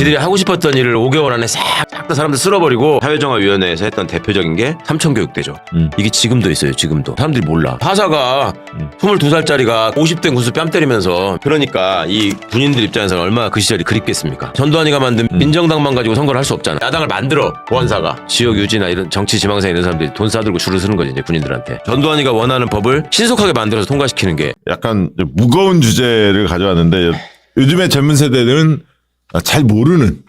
지들이 하고 싶었던 일을 5개월 안에 싹 다 사람들 쓸어버리고 사회정화위원회에서 했던 대표적인 게 삼천교육대죠. 이게 지금도 있어요. 지금도 사람들이 몰라. 파사가 22살짜리가 50대 군수 뺨 때리면서, 그러니까 이 군인들 입장에서는 얼마나 그 시절이 그립겠습니까. 전두환이가 만든 민정당만 가지고 선거를 할 수 없잖아. 야당을 만들어 원사가. 지역 유지나 이런 정치 지망생 이런 사람들이 돈 싸들고 줄을 서는 거지 이제 군인들한테. 전두환이가 원하는 법을 신속하게 만들어서 통과시키는 게. 약간 무거운 주제를 가져왔는데 요즘의 젊은 세대는 잘 모르는.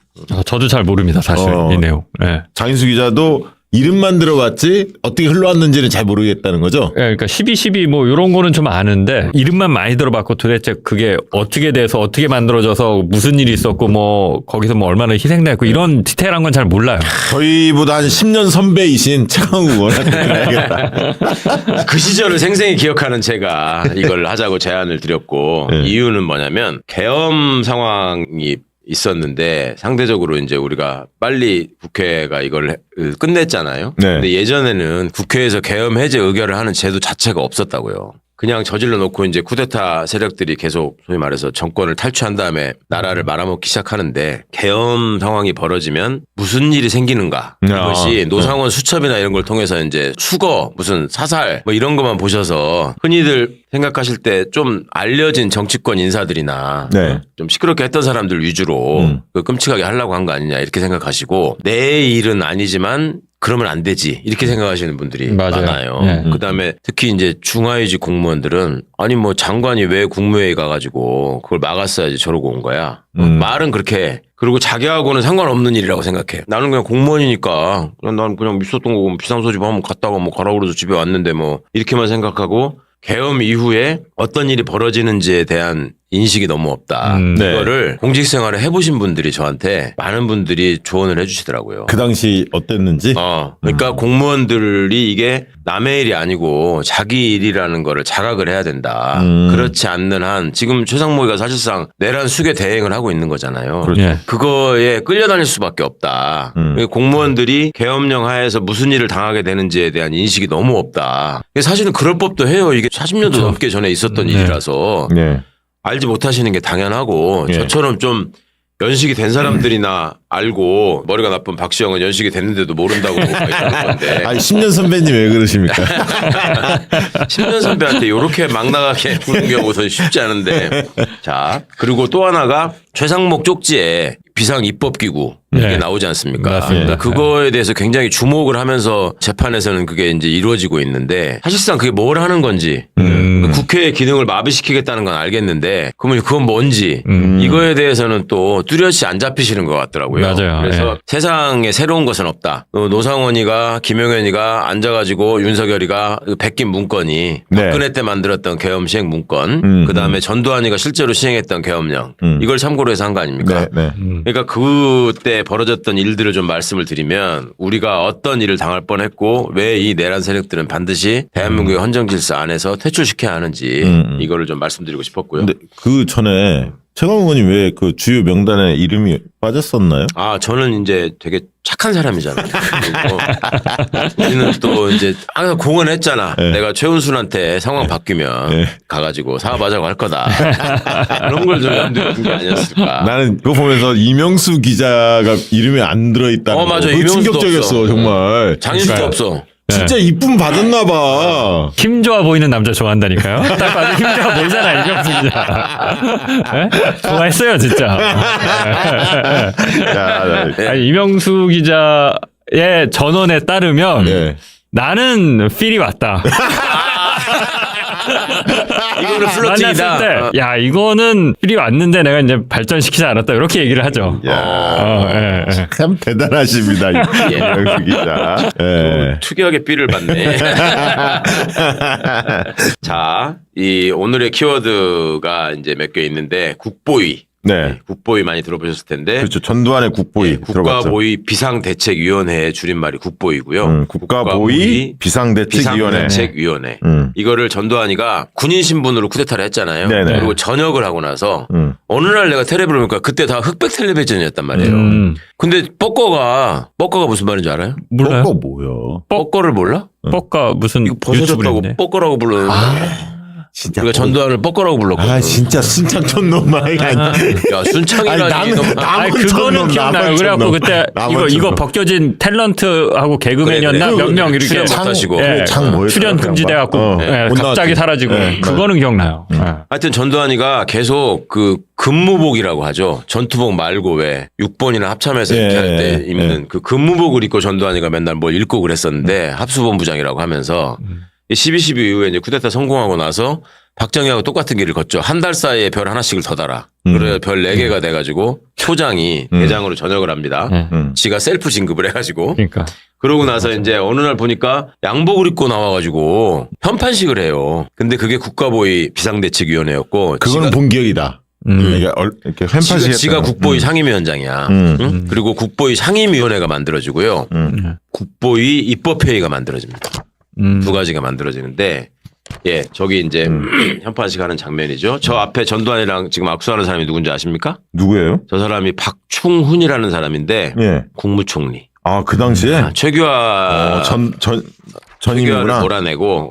저도 잘 모릅니다, 사실 이 내용. 네. 장인수 기자도 이름만 들어봤지 어떻게 흘러왔는지는 잘 모르겠다는 거죠. 네, 그러니까 12.12 뭐 이런 거는 좀 아는데 이름만 많이 들어봤고 도대체 그게 어떻게 돼서 어떻게 만들어져서 무슨 일이 있었고 뭐 거기서 뭐 얼마나 희생됐고 이런 디테일한 건 잘 몰라요. 저희보다 한 10년 선배이신 최강욱 의원한테 드려야겠다. 그 시절을 생생히 기억하는 제가 이걸 하자고 제안을 드렸고, 이유는 뭐냐면 계엄 상황이 있었는데 상대적으로 이제 우리가 빨리 국회가 이걸 끝냈잖아요. 네. 근데 예전에는 국회에서 계엄 해제 의결을 하는 제도 자체가 없었다고요. 그냥 저질러 놓고 이제 쿠데타 세력들이 계속 소위 말해서 정권을 탈취한 다음에 나라를 말아먹기 시작하는데, 계엄 상황이 벌어지면 무슨 일이 생기는가, 이것이 노상원 수첩이나 이런 걸 통해서 이제 수거, 무슨 사살 뭐 이런 것만 보셔서 흔히들 생각하실 때 좀 알려진 정치권 인사들이나 좀 시끄럽게 했던 사람들 위주로 그 끔찍하게 하려고 한 거 아니냐 이렇게 생각하시고, 내 일은 아니지만 그러면 안 되지 이렇게 생각하시는 분들이 많아요. 네. 그다음에 특히 이제 중하위직 공무원들은 아니 뭐 장관이 왜 국무회의 가가지고 그걸 막았어야지 저러고 온 거야. 말은 그렇게 해. 그리고 자기하고는 상관없는 일이라고 생각해. 나는 그냥 공무원이니까 난 그냥 있었던 거고 비상소집 한번 갔다가 뭐 가라고 그래서 집에 왔는데 뭐 이렇게만 생각하고, 계엄 이후에 어떤 일이 벌어지는지에 대한 인식이 너무 없다. 이거를 공직생활을 해보신 분들이 저한테 많은 분들이 조언을 해주시더라고요. 그 당시 어땠는지? 그러니까 공무원들이 이게 남의 일이 아니고 자기 일이라는 거를 자각을 해야 된다. 그렇지 않는 한 지금 최상목이가 사실상 내란 수괴 대행을 하고 있는 거잖아요. 그렇죠. 예. 그거에 끌려다닐 수밖에 없다. 공무원들이 계엄령 하에서 무슨 일을 당하게 되는지에 대한 인식이 너무 없다. 사실은 그럴 법도 해요. 이게 40년도 넘게 전에 있었던 일이라서. 알지 못하시는 게 당연하고, 저처럼 좀 연식이 된 사람들이나 알고, 머리가 나쁜 박시영은 연식이 됐는데도 모른다고 이러는 건데. 아니 10년 선배님 왜 그러십니까? 10년 선배한테 이렇게 막 나가게 구는 경우는 쉽지 않은데. 자, 그리고 또 하나가 최상목 쪽지에 비상 입법기구 이게 나오지 않습니까? 맞습니다. 그거에 대해서 굉장히 주목을 하면서 재판에서는 그게 이제 이루어지고 있는데, 사실상 그게 뭘 하는 건지, 국회의 기능을 마비시키겠다는 건 알겠는데, 그러면 그건 뭔지, 이거에 대해서는 또 뚜렷이 안 잡히시는 것 같더라고요. 맞아요. 그래서 세상에 새로운 것은 없다. 노상원이가 김용현이가 앉아가지고 윤석열이가 베낀 문건이 박근혜 때 만들었던 계엄 시행 문건, 그다음에 전두환이가 실제로 시행했던 계엄령, 이걸 참고로 해서 한 거 아닙니까? 그러니까 그때 벌어졌던 일들을 좀 말씀을 드리면, 우리가 어떤 일을 당할 뻔했고 왜 이 내란 세력들은 반드시 대한민국의 헌정 질서 안에서 퇴출시켜야 하는지 이거를 좀 말씀드리고 싶었고요. 근데 그 전에 최강욱 의원님 왜 그 주요 명단에 이름이 빠졌었나요? 저는 이제 되게 착한 사람이잖아요. 그리고 우리는 또 이제 항상 공언했잖아. 내가 최은순한테 상황 바뀌면 가가지고 사업하자고 할 거다. 그런 걸 좀 염두에 둔 게 아니었을까. 나는 그거 보면서 이명수 기자가 이름이 안 들어있다는 맞아. 거. 그거 이명수도 충격적이었어 없어. 정말. 장인수도 없어. 진짜 이쁨 받았나 봐. 힘 좋아 보이는 남자 좋아한다니까요. 딱 봐도 힘 좋아 보이잖아, 이명수 기자. 좋아했어요, 진짜. 아니, 이명수 기자의 전언에 따르면 나는 필이 왔다. 이거는 플러팅이다. 만났을 때, 야, 이거는 필이 왔는데 내가 이제 발전시키지 않았다. 이렇게 얘기를 하죠. 참 대단하십니다, 이명수 기자. 특이하게 삐를 받네. 자, 이 오늘의 키워드가 이제 몇 개 있는데, 국보위. 국보위 많이 들어보셨을 텐데. 그렇죠. 전두환의 국보위. 국가보위 비상대책위원회의 줄임말이 국보위고요. 국가보위 비상대책위원회. 이거를 전두환이가 군인 신분으로 쿠데타를 했잖아요. 그리고 전역을 하고 나서 어느 날 내가 텔레비를 보니까 그때 다 흑백 텔레비전이었단 말이에요. 근데 뻐꺼가 무슨 말인지 알아요? 몰라요. 뻐꺼 뭐야? 뻐꺼를 몰라? 뻐꺼 무슨 이거 벗어졌다고 뻐꺼라고 불러요. 진짜. 우리가 전두환을 뻐꾸라고 불렀거든. 아 진짜 순창촌 놈 아이가. 야 순창이라니. 아니 그거는 기억나요. 그래갖고 그때 이거 벗겨진 탤런트하고 개그맨이었나 그래. 몇 명 이렇게 출연 못 하시고. 예, 장 뭐였어? 출연 금지돼갖고 못 갑자기 나왔지. 사라지고 네. 그거는 기억나요. 예. 하여튼 전두환이가 계속 그 근무복이라고 하죠. 전투복 말고 왜 6번이나 합참에서 이렇게 예, 할 때 예, 입는 그 근무복을 입고 전두환이가 맨날 뭘 읽고 그랬었는데 합수본부장이라고 하면서 12.12 이후에 이제 쿠데타 성공하고 나서 박정희하고 똑같은 길을 걷죠. 한 달 사이에 별 하나씩을 더 달아. 그래 별 4개가 돼가지고 소장이 대장으로 전역을 합니다. 지가 셀프 진급을 해가지고. 그러니까 그러고 나서 이제 어느 날 보니까 양복을 입고 나와가지고 편판식을 해요. 근데 그게 국가보위 비상대책위원회였고. 그거는 본 기억이다. 이렇게 팬파시. 지가 국보위 상임위원장이야. 응? 그리고 국보위 상임위원회가 만들어지고요. 국보위 입법회의가 만들어집니다. 두 가지가 만들어지는데, 예, 저기 이제 현판식 하는 장면이죠. 저 앞에 전두환이랑 지금 악수하는 사람이 누군지 아십니까? 누구예요? 저 사람이 박충훈이라는 사람인데, 예. 국무총리. 아 그 당시에 최규하 최규하를 최규하를 몰아내고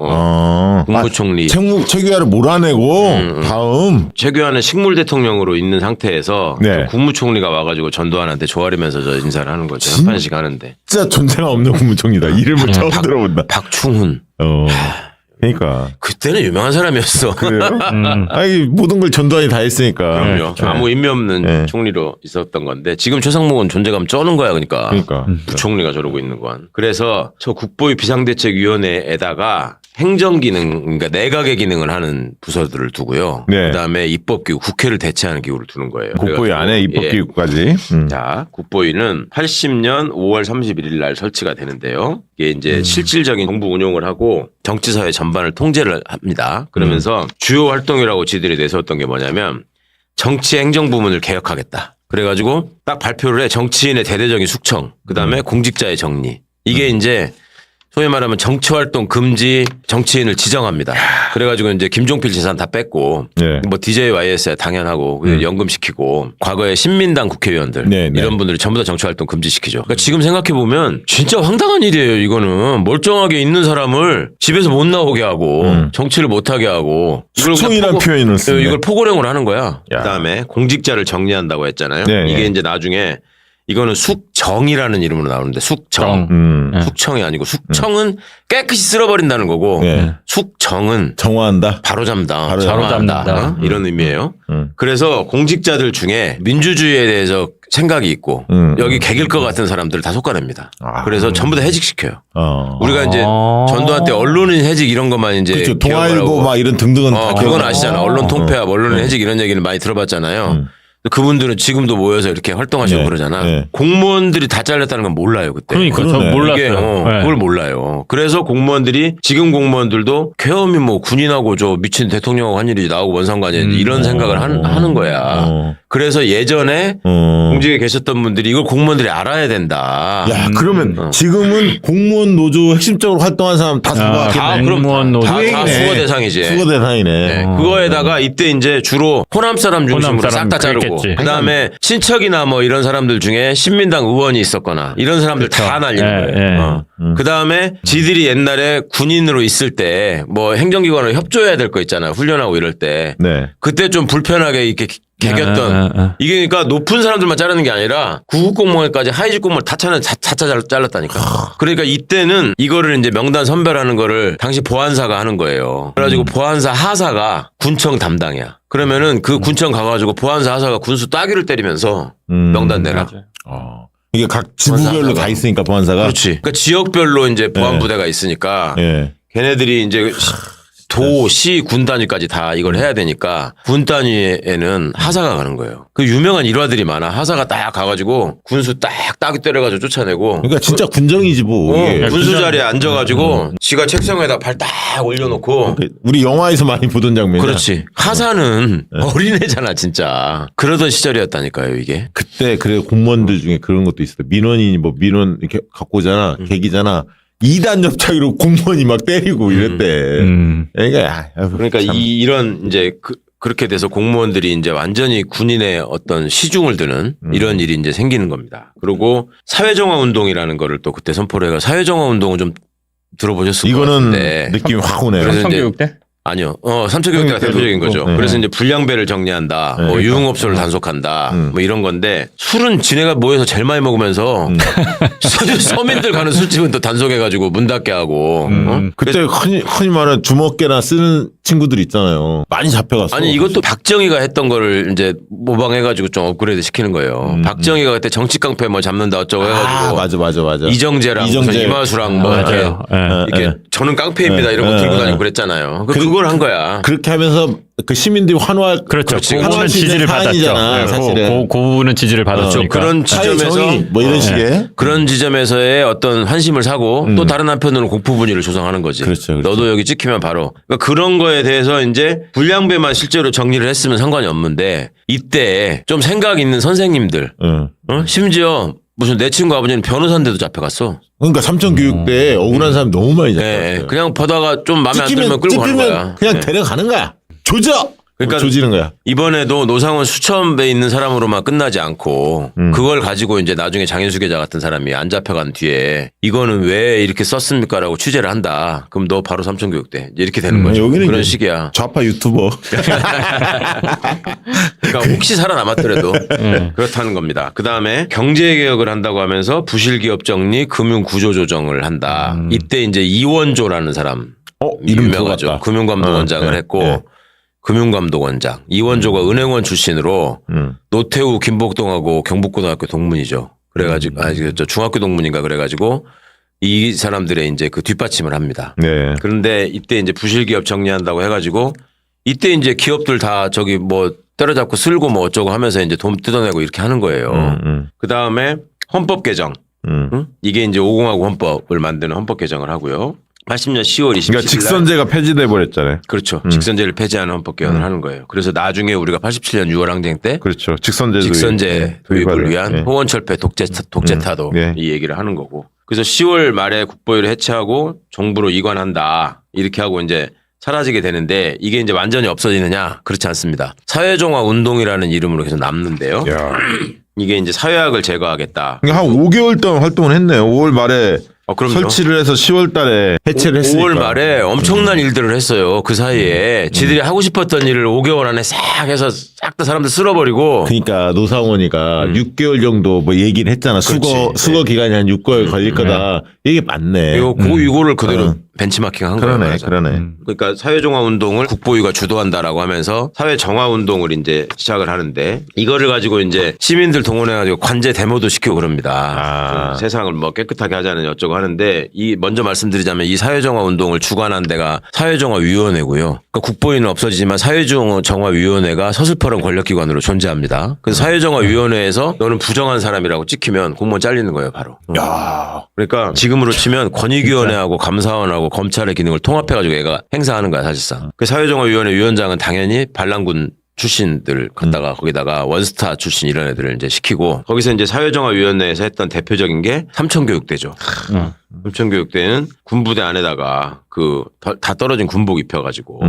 국무총리. 최규하를 몰아내고 다음 최규하는 식물 대통령으로 있는 상태에서 네. 국무총리가 와가지고 전두환한테 조아리면서 저 인사를 하는 거죠. 진- 현판식 하는데. 진짜 존재가 없는 국무총리다. 이름을 처음 들어본다. 박충훈. 그러니까 그때는 유명한 사람이었어. 그래요? 아니 모든 걸 전두환이 다 했으니까. 그럼요. 아무 의미 없는 네. 총리로 있었던 건데 지금 최상목은 존재감 쩌는 거야. 그러니까. 그러니까. 부총리가 저러고 있는 건. 그래서 저 국보위 비상대책위원회에다가 행정기능, 그러니까 내각의 기능을 하는 부서들을 두고요. 네. 그다음에 입법기구, 국회를 대체하는 기구를 두는 거예요. 국보위 그래가지고, 안에 예. 입법기구까지. 자, 국보위는 80년 5월 31일 날 설치가 되는데요. 이게 이제 실질적인 정부 운용을 하고 정치사회 전반을 통제를 합니다. 그러면서 주요 활동이라고 지들이 내세웠던 게 뭐냐면 정치 행정 부문을 개혁하겠다. 그래가지고 딱 발표를 해. 정치인의 대대적인 숙청, 그다음에 공직자의 정리. 이게 이제 소위 말하면 정치활동 금지 정치인을 지정합니다. 그래가지고 이제 김종필 재산 다 뺐고, 네. 뭐 DJYS야 당연하고, 연금시키고, 과거에 신민당 국회의원들, 네, 네. 이런 분들이 전부 다 정치활동 금지시키죠. 그러니까 지금 생각해보면 진짜 황당한 일이에요, 이거는. 멀쩡하게 있는 사람을 집에서 못 나오게 하고, 정치를 못하게 하고, 이걸 그냥 숙청이라는 표현을 쓰네. 이걸 포고령으로 하는 거야. 야. 그다음에 공직자를 정리한다고 했잖아요. 네, 이게 네. 이제 나중에 이거는 숙정이라는 이름으로 나오는데 숙정. 네. 숙청이 아니고 숙청은 깨끗이 쓸어버린다는 거고 네. 숙정은 정화한다. 바로잡다. 바로잡는다. 이런 의미예요. 음. 그래서 공직자들 중에 민주주의에 대해서 생각이 있고 여기 개길 것 같은 사람들을 다 솎아냅니다. 아. 그래서 전부 다 해직시켜요. 우리가 이제 아. 전두환 때 언론인 해직 이런 것만 이제 그렇죠. 기억을 동아일보 하고 막 이런 등등은 다 그건 기억나고. 아시잖아. 언론 통폐합, 언론인 해직 이런 얘기를 많이 들어봤잖아요. 그분들은 지금도 모여서 이렇게 활동하시고 네. 그러잖아. 네. 공무원들이 다 잘렸다는 건 몰라요 그때. 그러니까 저 그러네. 몰랐어요. 이게, 네. 그걸 몰라요. 그래서 공무원들이 지금 공무원들도 계엄이 뭐 군인하고 저 미친 대통령하고 한 일이 나하고 뭔 상관이야 이런 생각을 하는 거야. 그래서 예전에 공직에 계셨던 분들이 이걸 공무원들이 알아야 된다. 야, 그러면 지금은 공무원 노조 핵심적으로 활동한 사람 다 다 수고하겠네. 그럼 공무원 노조. 다 수거 대상이지. 수거 대상이네. 네. 그거에다가 이때 이제 주로 호남 사람 중심으로 호남 싹 다 사람 자르고 그랬겠지. 그다음에 친척이나 뭐 이런 사람들 중에 신민당 의원이 있었거나 이런 사람들 다 날리는 예, 거예요. 그다음에 지들이 옛날에 군인으로 있을 때 뭐 행정기관으로 협조해야 될 거 있잖아요. 훈련하고 이럴 때 네. 그때 좀 불편하게 이렇게 개겼던 이게 그러니까 높은 사람들만 자르는 게 아니라 구급 공무원까지 하위직 공무원 다 잘랐다니까. 그러니까 이때는 이거를 이제 명단 선별하는 거를 당시 보안사가 하는 거예요. 그래가지고 보안사 하사가 군청 담당이야. 그러면은 그 군청 가가지고 보안사 하사가 군수 따귀를 때리면서 명단 내라. 이게 각 지부별로 보안사가. 다 있으니까 보안사가. 그렇지. 그러니까 지역별로 이제 보안 부대가 있으니까 예. 걔네들이 이제 도, 시, 군 단위까지 다 이걸 해야 되니까 군 단위에는 하사가 가는 거예요. 그 유명한 일화들이 많아. 하사가 딱 가가지고 군수 딱 따귀 때려가지고 쫓아내고. 그러니까 진짜 군정이지 뭐. 이게. 군수 자리에 앉아가지고 지가 책상에다 발 딱 올려놓고. 우리 영화에서 많이 보던 장면이야. 그렇지. 하사는 어린애잖아 진짜. 그러던 시절이었다니까요 이게. 그때 그래 공무원들 중에 그런 것도 있었어. 민원인이 뭐 민원 이렇게 갖고 오잖아. 계기잖아. 2단 옆차기로 공무원이 막 때리고 이랬대. 그러니까 이런 이제 그렇게 돼서 공무원들이 이제 완전히 군인의 어떤 시중을 드는 이런 일이 이제 생기는 겁니다. 그리고 사회정화 운동이라는 거를 또 그때 선포를 해가 사회정화 운동은 좀 들어보셨을 것 이거는 같은데. 느낌이 확 오네요. 그래서 이제 청교육 때? 아니요. 삼천교육대가 그러니까 대표적인 거죠. 네. 그래서 이제 불량배를 정리한다. 뭐 그러니까. 유흥업소를 단속한다. 뭐 이런 건데 술은 지네가 모여서 제일 많이 먹으면서 서민들 가는 술집은 또 단속해가지고 문 닫게 하고. 그때 흔히 말하는 주먹개나 쓰는 친구들 있잖아요. 많이 잡혀갔어. 아니 이것도 박정희가 했던 거를 이제 모방해가지고 좀 업그레이드 시키는 거예요. 박정희가 그때 정치 깡패 뭐 잡는다 어쩌고 해가지고 맞아. 이정재랑 무슨 이마수랑 뭐 맞아요. 이렇게 저는 깡패입니다 이런 거 들고 다니고 그랬잖아요. 그걸 한 거야. 그렇게 하면서 그 시민들이 환호할 그렇죠. 그렇지. 그거는 환호할 수 있는 지지를 받았죠. 사안이잖아, 네, 사실은. 그 부분은 지지를 받았으니까. 그런 지점에서 사회정의 뭐 이런 식의 그런 지점에서의 어떤 환심을 사고 또 다른 한편으로는 공포 분위기를 조성하는 거지. 그렇죠. 너도 여기 찍히면 바로. 그러니까 그런 거에 대해서 이제 불량배만 실제로 정리를 했으면 상관이 없는데 이때 좀 생각 있는 선생님들, 심지어 무슨 내 친구 아버지는 변호사인데도 잡혀갔어. 그러니까 삼천교육대에 억울한 사람 너무 많이 잡혀갔어요. 그냥 보다가 좀 마음에 안 들면 끌고 가는 거야. 그냥 데려가는 거야. 조져. 그러니까 조지는 거야. 이번에도 노상원 수천배 있는 사람으로만 끝나지 않고 그걸 가지고 이제 나중에 장인수 계자 같은 사람이 안 잡혀간 뒤에 이거는 왜 이렇게 썼습니까라고 취재를 한다. 그럼 너 바로 삼천교육대 이렇게 되는 거죠. 여기는 그런 이제 식이야. 좌파 유튜버. 그러니까 혹시 살아남았더라도 그렇다는 겁니다. 그 다음에 경제개혁을 한다고 하면서 부실기업 정리, 금융구조조정을 한다. 이때 이제 이원조라는 사람 이름 유명하죠. 들어갔다. 금융감독원장을 네, 했고 네. 금융감독원장 이원조가 은행원 출신으로 노태우 김복동하고 경북고등학교 동문이죠. 그래가지고 저 중학교 동문인가 그래가지고 이 사람들의 이제 그 뒷받침을 합니다. 네. 그런데 이때 이제 부실기업 정리한다고 해가지고 이때 이제 기업들 다 저기 뭐 때려잡고 쓸고 뭐 어쩌고 하면서 이제 돈 뜯어내고 이렇게 하는 거예요. 그 다음에 헌법 개정. 이게 이제 5공화국 헌법을 만드는 헌법 개정을 하고요. 80년 10월 27일 그러니까 직선제가 폐지돼 버렸잖아요. 그렇죠. 직선제를 폐지하는 헌법 개헌을 하는 거예요. 그래서 나중에 우리가 87년 6월 항쟁 때 그렇죠. 직선제 도입을 위한 호원철폐 독재타도 네. 이 얘기를 하는 거고. 그래서 10월 말에 국보위를 해체하고 정부로 이관한다. 이렇게 하고 이제 사라지게 되는데 이게 이제 완전히 없어지느냐? 그렇지 않습니다. 사회정화 운동이라는 이름으로 계속 남는데요. 야. 이게 이제 사회학을 제거하겠다. 그러니까 한 5개월 동안 활동을 했네요. 5월 말에 그럼요. 설치를 해서 10월 달에 해체를 했으니까. 5월 말에 엄청난 일들을 했어요. 그 사이에 지들이 하고 싶었던 일을 5개월 안에 싹 해서 싹 다 사람들 쓸어버리고. 그러니까 노상원이가 6개월 정도 뭐 얘기를 했잖아. 수거 기간이 한 6개월 걸릴 거다. 이게 맞네. 이거를 그대로 벤치마킹 한 거예요. 그러네. 그러니까 사회정화 운동을 국보위가 주도한다라고 하면서 사회정화 운동을 이제 시작을 하는데 이거를 가지고 이제 시민들 동원해가지고 관제 데모도 시키고 그럽니다. 세상을 뭐 깨끗하게 하자는 어쩌고 하는데 이 먼저 말씀드리자면 이 사회정화 운동을 주관한 데가 사회정화위원회고요. 그러니까 국보위는 없어지지만 사회정화위원회가 서슬퍼런 권력기관으로 존재합니다. 그래서 사회정화위원회에서 너는 부정한 사람이라고 찍히면 공무원 잘리는 거예요, 바로. 야. 그러니까 지금으로 치면 권익위원회하고 감사원하고 검찰의 기능을 통합해가지고 얘가 행사하는 거야 사실상. 그 사회정화위원회 위원장은 당연히 반란군 출신들 갖다가 거기다가 원스타 출신 이런 애들을 이제 시키고 거기서 이제 사회정화위원회에서 했던 대표적인 게 삼천교육대죠. 삼천교육대는 군부대 안에다가 그 다 떨어진 군복 입혀가지고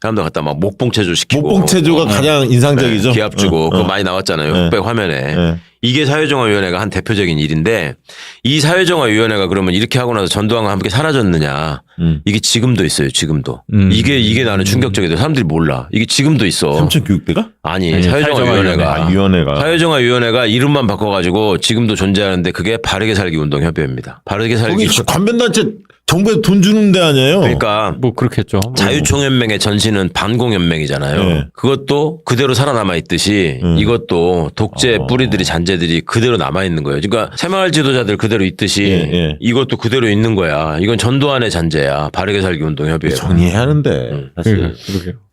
사람들 갖다 막 목봉체조 시키고 목봉체조가 가장 인상적이죠. 기합 주고 그거 많이 나왔잖아요. 흑백 화면에. 이게 사회정화위원회가 한 대표적인 일인데 이 사회정화위원회가 그러면 이렇게 하고 나서 전두환과 함께 사라졌느냐. 이게 지금도 있어요. 지금도. 이게 나는 충격적이다. 사람들이 몰라. 이게 지금도 있어. 삼천교육대가? 아니 사회정화위원회가. 위원회가. 사회정화위원회가 이름만 바꿔가지고 지금도 존재하는데 그게 바르게 살기 운동협의회입니다. 바르게 살기. 거기 관변단체 정부에 돈 주는 데 아니에요. 그러니까 뭐 그렇겠죠. 자유총연맹의 전신은 반공연맹이잖아요. 네. 그것도 그대로 살아남아 있듯이 이것도 독재 뿌리들이 잔재들이 그대로 남아 있는 거예요. 그러니까 새마을 지도자들 그대로 있듯이 이것도 그대로 있는 거야. 이건 전두환의 잔재야. 바르게 살기 운동협의회. 정리해야 하는데 사실.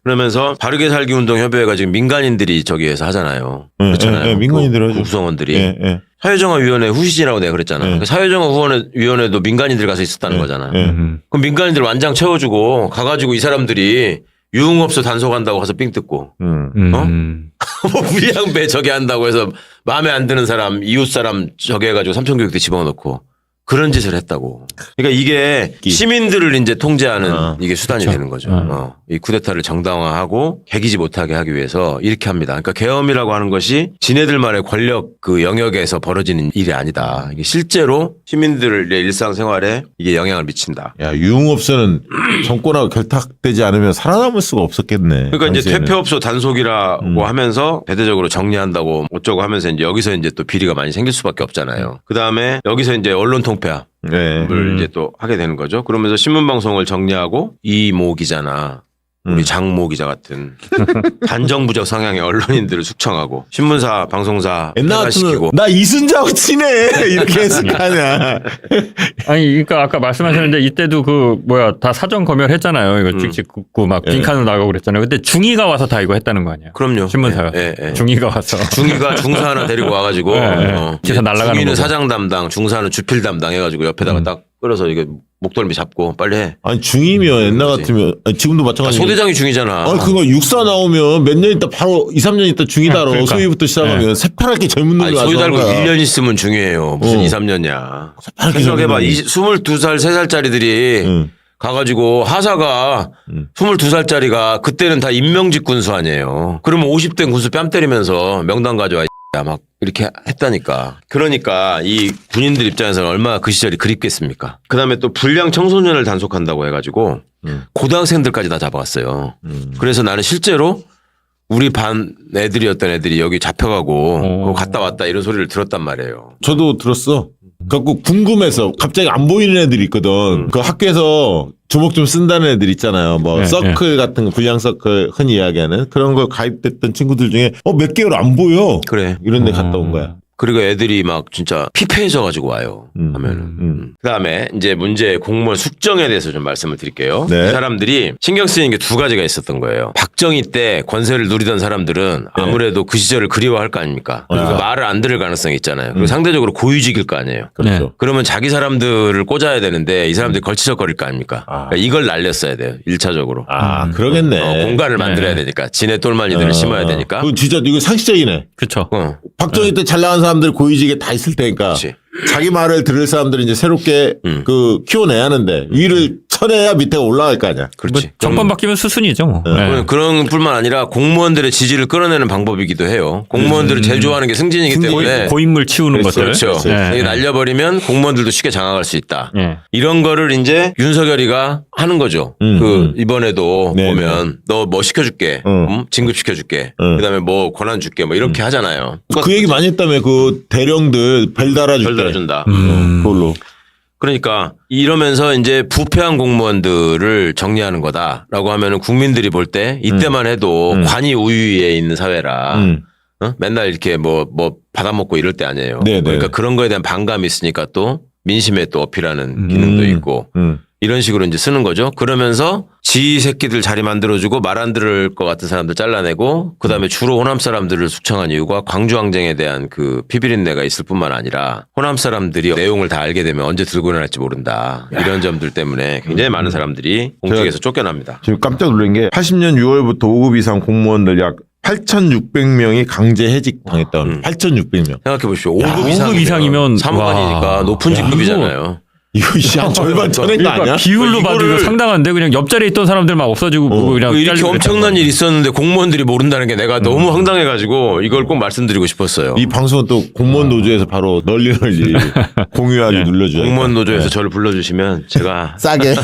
그러면서 바르게 살기 운동협의회가 지금 민간인들이 저기에서 하잖아요. 그렇잖아요. 민간인들 하죠. 구성원들이. 사회정화위원회 후시진이라고 내가 그랬잖아. 그 사회정화위원회도 민간인들 가서 있었다는 거잖아. 그럼 민간인들 완장 채워주고 가가지고 이 사람들이 유흥업소 단속한다고 가서 삥 뜯고 뭐 불량배 저기 한다고 해서 마음에 안 드는 사람 이웃 사람 저기 해가지고 삼천교육대 집어넣고 그런 짓을 했다고. 그러니까 이게 시민들을 이제 통제하는 이게 수단이 되는 거죠. 이 쿠데타를 정당화하고 개기지 못하게 하기 위해서 이렇게 합니다. 그러니까 계엄이라고 하는 것이 지네들만의 권력 그 영역에서 벌어지는 일이 아니다. 이게 실제로 시민들의 일상생활에 이게 영향을 미친다. 야, 유흥업소는 정권하고 결탁되지 않으면 살아남을 수가 없었겠네. 그러니까 이제 당시에는. 퇴폐업소 단속이라고 하면서 대대적으로 정리한다고 어쩌고 하면서 이제 여기서 이제 또 비리가 많이 생길 수밖에 없잖아요. 그 다음에 여기서 이제 언론 통폐합을 네. 이제 또 하게 되는 거죠. 그러면서 신문 방송을 정리하고 이모 기자나 우리 장모 기자 같은 반정부적 성향의 언론인들을 숙청하고 신문사 방송사 옛날 같으면 폐가시키고 나 이순자하고 친해 이렇게 했을 거 아니야. 아니, 그러니까 아까 말씀하셨는데 이때도 다 사전 검열했잖아요. 이거 찍찍 굽고 막 빈칸으로 나가고 그랬잖아요. 근데 중위가 와서 다 이거 했다는 거 아니에요? 그럼요. 신문사가. 예. 중위가 와서. 중위가 중사 하나 데리고 와가지고 기사 날아가는 중위는 거고. 사장 담당, 중사는 주필 담당 해가지고 옆에다가 딱 끌어서 이게 목덜미 잡고 빨리 해. 아니 중이면 옛날 같으면 아니, 지금도 마찬가지. 소대장이 중이잖아. 아니 그거 육사 나오면 몇 년 있다 바로 2, 3년 있다 중이다로 그러니까. 소위부터 시작하면 새파랗게 젊은 놈이 아니, 와서 소위 달고 하는 거야. 1년 있으면 중요해요. 무슨 2, 3년이야. 생각해봐. 22살, 3살짜리들이 가가지고 하사가 22살짜리가 그때는 다 임명직 군수 아니에요. 그러면 50대 군수 뺨 때리면서 명단 가져와. 막 이렇게 했다니까. 그러니까 이 군인들 입장에서는 얼마나 그 시절이 그립겠습니까. 그다음에 또 불량 청소년을 단속한다고 해가지고 고등학생들까지 다 잡아갔어요. 그래서 나는 실제로 우리 반 애들이었던 애들이 여기 잡혀가고 그거 갔다 왔다 이런 소리를 들었단 말이에요. 저도 들었어. 그래갖고 궁금해서 갑자기 안 보이는 애들이 있거든. 그 학교에서 주먹 좀 쓴다는 애들 있잖아요. 뭐 서클 같은 거, 불량 서클 흔히 이야기하는 그런 거 가입됐던 친구들 중에 몇 개월 안 보여. 그래. 이런 데 갔다 온 거야. 그리고 애들이 막 진짜 피폐해져 가지고 와요. 하면은. 그다음에 이제 문제 공무원 숙정에 대해서 좀 말씀을 드릴게요. 네. 이 사람들이 신경 쓰이는 게 두 가지가 있었던 거예요. 박정희 때 권세를 누리던 사람들은 아무래도 그 시절을 그리워할 거 아닙니까? 그러니까 말을 안 들을 가능성이 있잖아요. 그리고 상대적으로 고위직일 거 아니에요. 그렇죠. 그러면 자기 사람들을 꽂아야 되는데 이 사람들이 걸치적거릴 거 아닙니까? 그러니까 이걸 날렸어야 돼요. 1차적으로. 그러겠네. 공간을 만들어야 되니까. 지네 똘마니들을 심어야 되니까. 그건 진짜 이거 상식적이네. 그렇죠. 박정희 때 잘 나간 사람들 고위직에 다 있을 테니까 그렇지. 자기 말을 들을 사람들이 이제 새롭게 그 키워내야 하는데 위를 쳐내야 밑에가 올라갈 거 아니야. 그렇지. 정권 바뀌면 수순이죠. 뭐. 네. 그런 뿐만 아니라 공무원들의 지지를 끌어내는 방법이기도 해요. 공무원들을 제일 좋아하는 게 승진이기 때문에. 고인물 치우는 것들. 그렇죠. 네. 이게 날려버리면 공무원들도 쉽게 장악할 수 있다. 네. 이런 거를 이제 윤석열이가 하는 거죠. 그 이번에도 네, 보면 너 뭐 시켜줄게. 진급시켜줄게. 그다음에 뭐 권한 줄게. 뭐 이렇게 하잖아요. 그 얘기 많이 했다며 그 대령들 벨 달아줄 별 때. 달아준다. 그걸로. 그러니까 이러면서 이제 부패한 공무원들을 정리하는 거다라고 하면은 국민들이 볼 때 이때만 해도 관이 우위에 있는 사회라 맨날 이렇게 뭐 받아먹고 이럴 때 아니에요. 네, 네. 그러니까 그런 거에 대한 반감이 있으니까 또 민심에 또 어필하는 기능도 있고 이런 식으로 이제 쓰는 거죠. 그러면서 지 새끼들 자리 만들어주고 말 안 들을 것 같은 사람들 잘라내고 그다음에 주로 호남 사람들을 숙청한 이유가 광주항쟁에 대한 그 피비린내가 있을 뿐만 아니라 호남 사람들이 내용을 다 알게 되면 언제 들고 일어날지 모른다. 이런 점들 때문에 굉장히 많은 사람들이 공직에서 쫓겨납니다. 지금 깜짝 놀란 게 80년 6월부터 5급 이상 공무원들 약 8,600명이 강제 해직 당했다는 8,600명. 생각해 보십시오. 5급, 5급 이상이면 사무관이니까 와. 높은 직급이잖아요. 이거 한 절반 쳐낸 거 그러니까 아니야? 비율로 봐도 이거 상당한데 그냥 옆자리에 있던 사람들 막 없어지고 그냥 이렇게 잘리고 엄청난 일이 있었는데 공무원들이 모른다는 게 내가 너무 황당해가지고 이걸 꼭 말씀드리고 싶었어요. 이 방송은 또 공무원 노조에서 바로 널리 공유하기 눌러줘야 공무원 노조에서 저를 불러주시면 제가 싸게.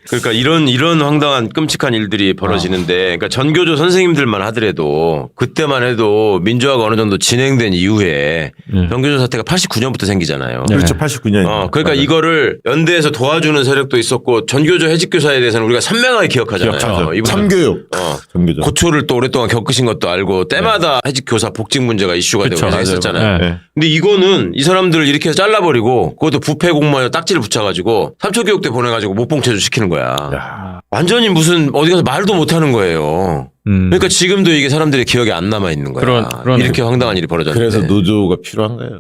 그러니까 이런 황당한 끔찍한 일들이 벌어지는데 그러니까 전교조 선생님들만 하더라도 그때만 해도 민주화가 어느 정도 진행된 이후에 전교조 사태가 89년부터 생기잖아요. 그렇죠. 89년. 그러니까 이거를 연대에서 도와주는 세력도 있었고 전교조 해직교사에 대해서는 우리가 선명하게 기억하잖아요. 이분은 참교육. 전교조. 고초를 또 오랫동안 겪으신 것도 알고 때마다 해직교사 복직 문제가 이슈가 되고 그쵸, 했었잖아요. 네. 근데 이거는 이 사람들을 이렇게 해서 잘라버리고 그것도 부패 공무원에 딱지를 붙여가지고 삼초교육대 보내가지고 목봉체조 시키는 거야. 완전히 무슨 어디 가서 말도 못하는 거예요. 그러니까 지금도 이게 사람들의 기억에 안 남아 있는 거야. 그러네. 이렇게 황당한 일이 벌어졌는데. 그래서 노조가 필요한 거예요.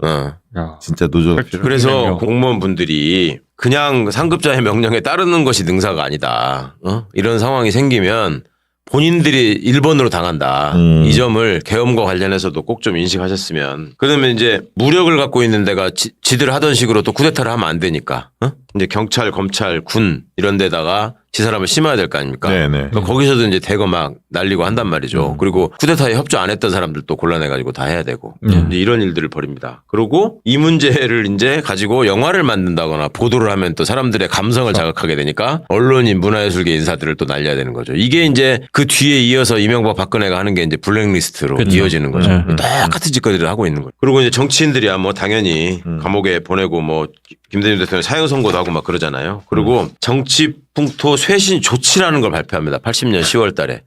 진짜 노조가 필요한 그래서 공무원분들이 그냥 상급자의 명령에 따르는 것이 능사가 아니다. 이런 상황이 생기면 본인들이 1번으로 당한다. 이 점을 계엄과 관련해서도 꼭 좀 인식하셨으면. 그러면 이제 무력을 갖고 있는 데가 지들 하던 식으로 또 쿠데타를 하면 안 되니까. 이제 경찰, 검찰, 군 이런 데다가 지사람을 심어야 될 거 아닙니까? 네네. 그러니까 거기서도 이제 대거 막 날리고 한단 말이죠. 그리고 쿠데타에 협조 안 했던 사람들도 곤란해가지고 다 해야 되고 이제 이런 일들을 벌입니다. 그리고 이 문제를 이제 가지고 영화를 만든다거나 보도를 하면 또 사람들의 감성을 자극하게 되니까 언론인, 문화예술계 인사들을 또 날려야 되는 거죠. 이게 이제 그 뒤에 이어서 이명박 박근혜가 하는 게 이제 블랙리스트로 그렇죠. 이어지는 거죠. 네. 똑같은 짓거리를 하고 있는 거예요. 그리고 이제 정치인들이야 뭐 당연히 감옥에 보내고 뭐 김대중 대통령 사형 선고도 하고 막 그러잖아요. 그리고 정치 풍토 쇄신 조치라는 걸 발표합니다. 80년 10월 달에.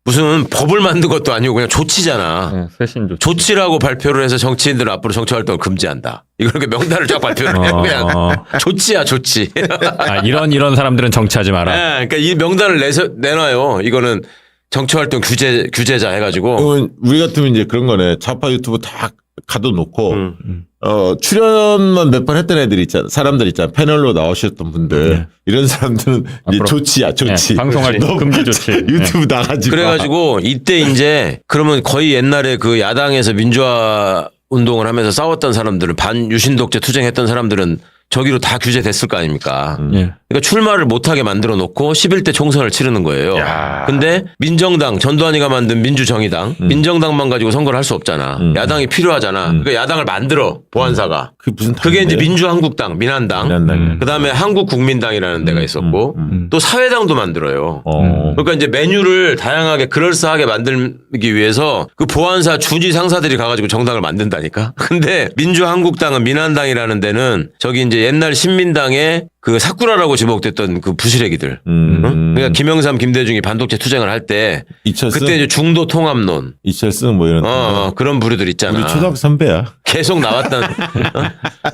무슨 법을 만든 것도 아니고 그냥 조치잖아. 쇄신 조치. 조치라고 발표를 해서 정치인들은 앞으로 정치 활동을 금지한다. 이렇게 명단을 쫙 발표를 해요. 그냥 조치야 조치. 아, 이런 사람들은 정치하지 마라. 네, 그러니까 이 명단을 내놔요. 이거는 정치 활동 규제자 해가지고. 그러면 우리 같으면 이제 그런 거네. 좌파 유튜브 다 가둬놓고 출연만 몇 번 했던 애들 있잖아. 사람들 있잖아. 패널로 나오셨던 분들. 이런 사람들은 이제 앞으로. 조치야, 조치. 네, 방송할 너 금지 조치. 유튜브 나가지 마. 그래가지고 이때 이제 그러면 거의 옛날에 그 야당에서 민주화 운동을 하면서 싸웠던 사람들은 반유신독재 투쟁했던 사람들은 저기로 다 규제됐을 거 아닙니까? 그러니까 출마를 못하게 만들어 놓고 11대 총선을 치르는 거예요. 근데 민정당, 전두환이가 만든 민주정의당, 민정당만 가지고 선거를 할 수 없잖아. 야당이 필요하잖아. 그러니까 야당을 만들어, 보안사가. 그게 이제 민주한국당, 민한당. 그다음에 한국국민당이라는 데가 있었고 또 사회당도 만들어요. 그러니까 이제 메뉴를 다양하게 그럴싸하게 만들기 위해서 그 보안사 주지 상사들이 가가지고 정당을 만든다니까. 근데 민주한국당은 민한당이라는 데는 저기 이제 옛날 신민당의 그 사쿠라라고 지목됐던 그 부시래기들. 그러니까 김영삼, 김대중이 반독재 투쟁을 할 때 이철승? 그때 이제 중도 통합론. 이철승 뭐 이런. 그런 부류들 있잖아. 우리 초등학교 선배야. 계속 나왔던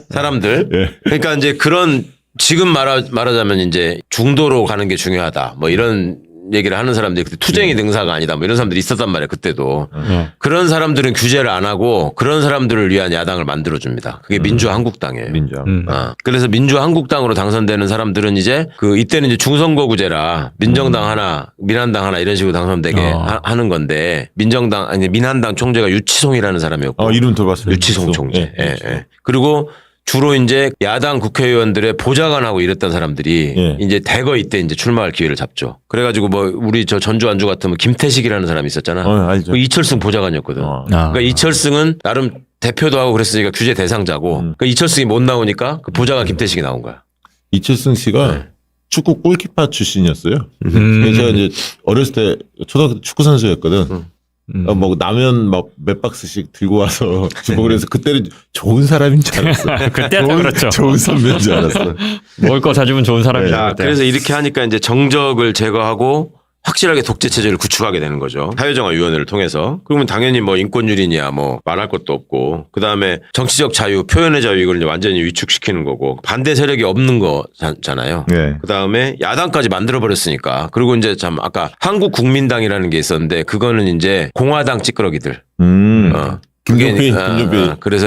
사람들. 그러니까 이제 그런 지금 말하자면 이제 중도로 가는 게 중요하다. 뭐 이런 얘기를 하는 사람들이 그때 투쟁이 능사가 아니다. 뭐 이런 사람들이 있었단 말이에요. 그때도. 그런 사람들은 규제를 안 하고 그런 사람들을 위한 야당을 만들어줍니다. 그게 민주한국당이에요. 그래서 민주한국당으로 당선되는 사람들은 이제 이때는 이제 중선거구제라 민정당 하나, 민한당 하나 이런 식으로 당선되게 하는 건데 민한당 총재가 유치송이라는 사람이었고. 이름 들어봤어요. 유치송 총재. 예. 그리고 주로 이제 야당 국회의원들의 보좌관하고 이랬던 사람들이 이제 대거 이때 이제 출마할 기회를 잡죠. 그래가지고 뭐 우리 저 전주 안주 같으면 김태식이라는 사람이 있었잖아. 알죠. 그 이철승 보좌관이었거든. 그러니까 이철승은 나름 대표도 하고 그랬으니까 규제 대상자고. 그러니까 이철승이 못 나오니까 그 보좌관 김태식이 나온 거야. 이철승 씨가 축구 골키퍼 출신이었어요. 제가 이제 어렸을 때 초등학교 때 축구 선수였거든. 뭐 라면 막 몇 박스씩 들고 와서 주고 그래서 그때는 좋은 사람인 줄 알았어. 그때도 그렇죠. 좋은 선배인 줄 알았어. 먹을 거 사주면 좋은 사람이죠. 자, 그때. 그래서 이렇게 하니까 이제 정적을 제거하고 확실하게 독재 체제를 구축하게 되는 거죠. 사회정화위원회를 통해서. 그러면 당연히 뭐 인권유린이야 뭐 말할 것도 없고 그다음에 정치적 자유, 표현의 자유 이걸 이제 완전히 위축시키는 거고 반대 세력이 없는 거잖아요. 그다음에 야당까지 만들어 버렸으니까. 그리고 이제 참 아까 한국국민당이라는 게 있었는데 그거는 이제 공화당 찌끄러기들. 김종필. 그래서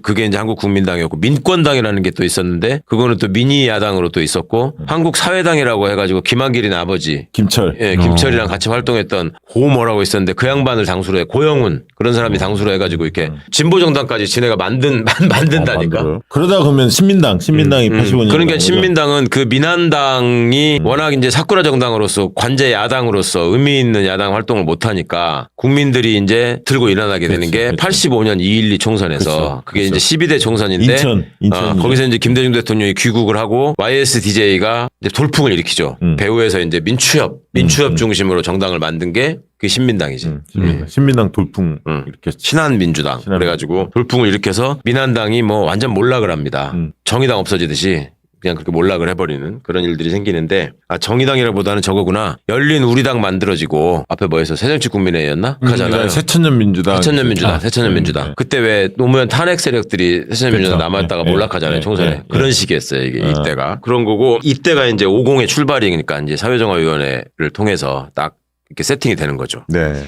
그게 이제 한국국민당이었고 민권당이라는 게 또 있었는데 그거는 또 미니 야당으로 또 있었고 한국사회당이라고 해가지고 김한길이나 아버지 김철. 김철이랑 같이 활동했던 뭐라고 있었는데 그 양반을 당수로 해 고영훈 그런 사람이 당수로 해가지고 이렇게 진보정당까지 지네가 만든다니까. 그러다 그러면 신민당이 85년. 그러니까 신민당은 그 민한당이 워낙 이제 사쿠라 정당으로서 관제 야당으로서 의미 있는 야당 활동을 못하니까 국민들이 이제 들고 일어나게 되는 게 85년 2.12 총선에서 그게 이제 12대 총선인데 인천 거기서 이제 김대중 대통령이 귀국을 하고 YSDJ가 이제 돌풍을 일으키죠. 배후에서 이제 민추협 중심으로 정당을 만든 게 그 신민당이지. 신민당 돌풍 이렇게 신한민주당. 그래가지고 돌풍을 일으켜서 민한당이 뭐 완전 몰락을 합니다. 정의당 없어지듯이. 그냥 그렇게 몰락을 해버리는 그런 일들이 생기는데 정의당이라보다는 저거구나. 열린 우리당 만들어지고 앞에 뭐였어? 새정치국민회의였나? 하잖아요. 새천년민주당. 새천년민주당. 그때 왜 노무현 탄핵 세력들이 새천년민주당 남아있다가 몰락하잖아요. 총선에. 그런 시기였어요. 이게 이때가. 그런 거고 이때가 이제 50의 출발이니까 이제 사회정화위원회를 통해서 딱 이렇게 세팅이 되는 거죠.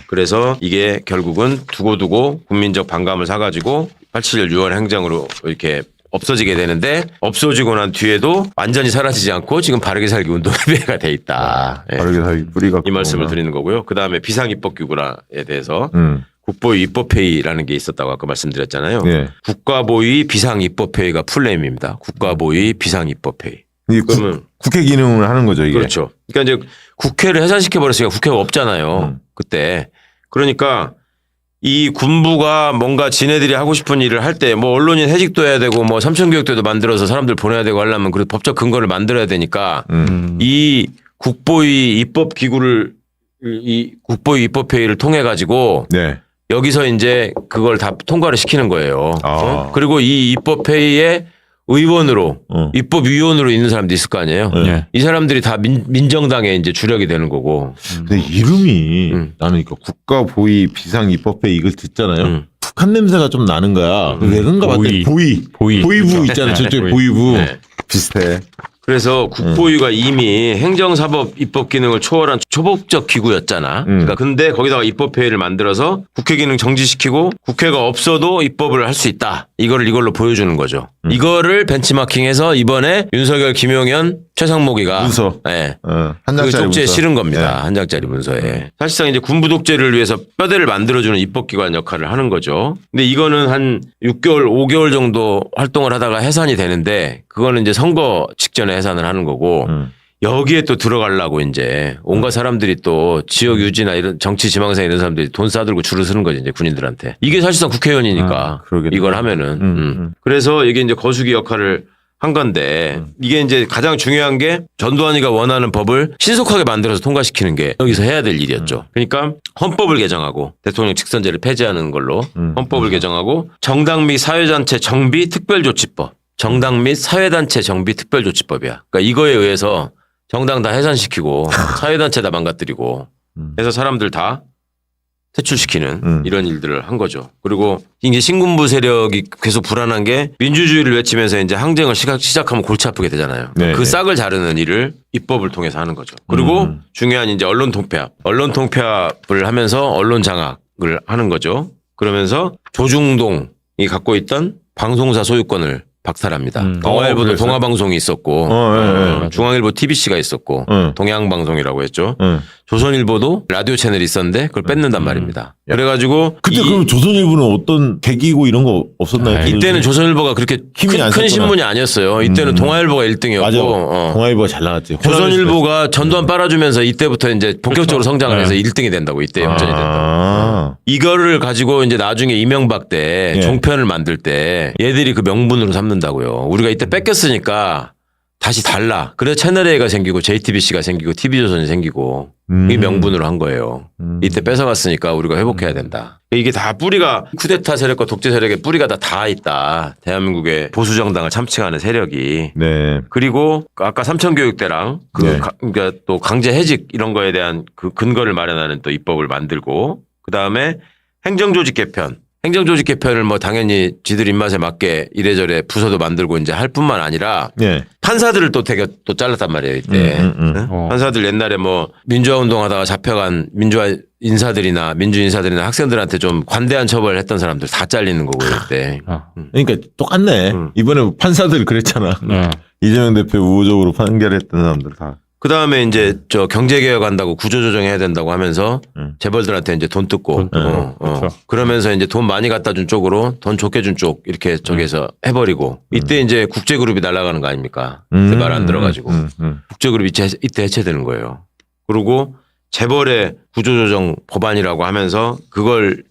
그래서 이게 결국은 두고두고 국민적 반감을 사가지고 87년 6월 행정으로 이렇게 없어지게 되는데 없어지고 난 뒤에도 완전히 사라지지 않고 지금 바르게 살기 운동에 배가 돼 있다. 예. 바르게 살기 뿌리가 이 말씀을 그거구나. 드리는 거고요. 그 다음에 비상입법기구라에 대해서 국보위 입법회의라는 게 있었다고 아까 말씀드렸잖아요. 예. 국가보위 비상입법회의가 풀네임입니다. 국가보위 비상입법회의. 이게 그러면 국회 기능을 하는 거죠, 이게. 그렇죠. 그러니까 이제 국회를 해산시켜 버렸으니까 국회가 없잖아요. 그때. 그러니까 이 군부가 뭔가 지네들이 하고 싶은 일을 할 때 뭐 언론인 해직도 해야 되고 뭐 삼천교육대도 만들어서 사람들 보내야 되고 하려면 그 법적 근거를 만들어야 되니까 이 국보위 입법기구를 이 국보위 입법회의를 통해 가지고 네. 여기서 이제 그걸 다 통과를 시키는 거예요. 아. 그리고 이 입법회의에 의원으로 입법위원으로 있는 사람도 있을 거 아니에요. 네. 이 사람들이 다 민정당의 이제 주력이 되는 거고. 근데 이름이 나는 그러니까 국가보위 비상입법회 이걸 듣잖아요. 북한 냄새가 좀 나는 거야. 왜 그런가 봤더니 보위부 있잖아요. 저쪽에 보위부. 네. 비슷해. 그래서 국보위가 이미 행정사법 입법 기능을 초월한 초법적 기구였잖아. 그러니까 근데 거기다가 입법회의를 만들어서 국회 기능 정지시키고 국회가 없어도 입법을 할 수 있다. 이걸로 보여주는 거죠. 이거를 벤치마킹해서 이번에 윤석열, 김용현, 최상목이가 문서. 네. 한 그 장짜리 독재에 문서. 실은 겁니다. 네. 한 장짜리 문서에. 사실상 이제 군부 독재를 위해서 뼈대를 만들어주는 입법기관 역할을 하는 거죠. 근데 이거는 한 6개월, 5개월 정도 활동을 하다가 해산이 되는데 그거는 이제 선거 직전에 해산을 하는 거고 여기에 또 들어가려고 이제 온갖 사람들이 또 지역 유지나 이런 정치 지망생 이런 사람들이 돈 싸들고 줄을 서는 거지 이제 군인들한테. 이게 사실상 국회의원이니까 그러겠네. 이걸 하면은. 그래서 이게 이제 거수기 역할을 한 건데 이게 이제 가장 중요한 게 전두환이가 원하는 법을 신속하게 만들어서 통과시키는 게 여기서 해야 될 일이었죠. 그러니까 헌법을 개정하고 대통령 직선제를 폐지하는 걸로 헌법을 개정하고 정당 및 사회단체 정비 특별조치법. 정당 및 사회단체 정비 특별조치법이야. 그러니까 이거에 의해서 정당 다 해산시키고 사회단체 다 망가뜨리고 해서 사람들 다 퇴출시키는 이런 일들을 한 거죠. 그리고 이제 신군부 세력이 계속 불안한 게 민주주의를 외치면서 이제 항쟁을 시작하면 골치 아프게 되잖아요. 네, 그 네. 싹을 자르는 일을 입법을 통해서 하는 거죠. 그리고 중요한 이제 언론 통폐합을 하면서 언론 장악을 하는 거죠. 그러면서 조중동이 갖고 있던 방송사 소유권을 박탈합니다. 동아일보도 그랬어요? 동아방송이 있었고 예, 예. 중앙일보 TBC가 있었고 동양방송이라고 했죠. 예. 조선일보도 라디오 채널이 있었는데 그걸 뺏는단 말입니다. 그래가지고 그때 그럼 조선일보는 어떤 계기고 이런 거 없었나요? 이때는 조선일보가 그렇게 힘이 안 큰 셌구나. 신문이 아니었어요. 이때는 동아일보가 1등이었고 맞아. 동아일보가 잘 나갔지. 조선일보가 전두환 빨아주면서 이때부터 이제 본격적으로 성장을 해서 1등이 된다고 이때 역전이 된다. 이거를 가지고 이제 나중에 이명박 때 예. 종편을 만들 때 얘들이 그 명분으로 삼는다고요. 우리가 이때 뺏겼으니까 다시 달라. 그래서 채널A가 생기고 JTBC가 생기고 TV조선이 생기고 이 명분으로 한 거예요. 이때 뺏어갔으니까 우리가 회복해야 된다. 이게 다 뿌리가 쿠데타 세력과 독재 세력의 뿌리가 다 있다. 대한민국의 보수 정당을 참칭하는 세력이. 네. 그리고 아까 삼천교육대랑 네. 그러니까 또 강제 해직 이런 거에 대한 그 근거를 마련하는 또 입법을 만들고 그 다음에 행정조직 개편. 행정조직 개편을 뭐 당연히 지들 입맛에 맞게 이래저래 부서도 만들고 이제 할 뿐만 아니라 네. 판사들을 또 되게 또 잘랐단 말이에요 이때. 응? 판사들 옛날에 뭐 민주화 운동하다가 잡혀간 민주화 인사들이나 민주 인사들이나 학생들한테 좀 관대한 처벌을 했던 사람들 다 잘리는 거고 이때. 그러니까 똑같네. 이번에 판사들 그랬잖아. 이재명 대표 우호적으로 판결했던 사람들 다. 그 다음에 이제 저 경제개혁한다고 구조조정해야 된다고 하면서 재벌들한테 이제 돈 뜯고 그렇죠. 그러면서 이제 돈 많이 갖다 준 쪽으로 돈 좋게 준 쪽 이렇게 저기에서 해버리고 이때 이제 국제그룹이 날아가는 거 아닙니까? 그 말 안 들어가지고 국제그룹이 이때 해체되는 거예요. 그리고 재벌의 구조조정 법안이라고 하면서 그걸